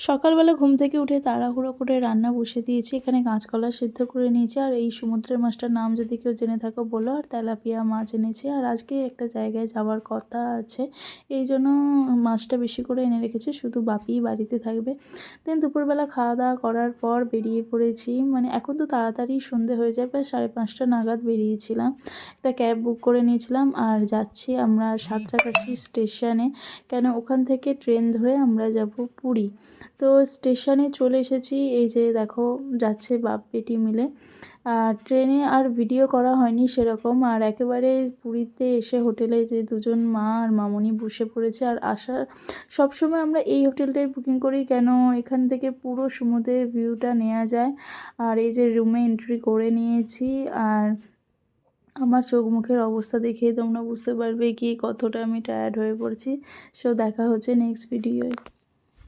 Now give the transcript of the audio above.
সকালবেলা ঘুম থেকে উঠে তাড়াহুড়ো করে রান্না বসে দিয়েছি। এখানে কাঁচকলা সিদ্ধ করে নিয়েছি, আর এই সমুদ্রের মাছটার নাম যদি কেউ জেনে থাকো বলো। আর তেলাপিয়া মাছ এনেছি, আর আজকে একটা জায়গায় যাওয়ার কথা আছে, এই জন্য মাছটা বেশি করে এনে রেখেছি, শুধু বাপিই বাড়িতে থাকবে। দেন দুপুরবেলা খাওয়া দাওয়া করার পর বেরিয়ে পড়েছি। মানে এখন তো তাড়াতাড়ি সন্ধে হয়ে যায়, প্রায় 5:30 নাগাদ বেরিয়েছিলাম। একটা ক্যাব বুক করে নিয়েছিলাম, আর যাচ্ছি আমরা সাঁতরাগাছি স্টেশনে, কেন ওখান থেকে ট্রেন ধরে আমরা যাব পুরী। তো স্টেশনে চলে এসেছি, এই যে দেখো যাচ্ছে বাপ বেটি মিলে। ট্রেনে আর ভিডিও করা হয়নি সেরকম। আর একেবারে পুরীতে এসে হোটেলে যে দুজন মা আর মামনি বসে পড়েছে। আর সবসময় আমরা এই হোটেলটাই বুকিং করি, কেন এখান থেকে পুরো সমুদ্রের ভিউটা নেওয়া যায়। আর এই যে রুমে এন্ট্রি করে নিয়েছি, আর আমার চোখ মুখের অবস্থা দেখেই তোমরা বুঝতে পারবে কি কতটা আমি টায়ার্ড হয়ে পড়ছি। সো দেখা হচ্ছে নেক্সট ভিডিওয়।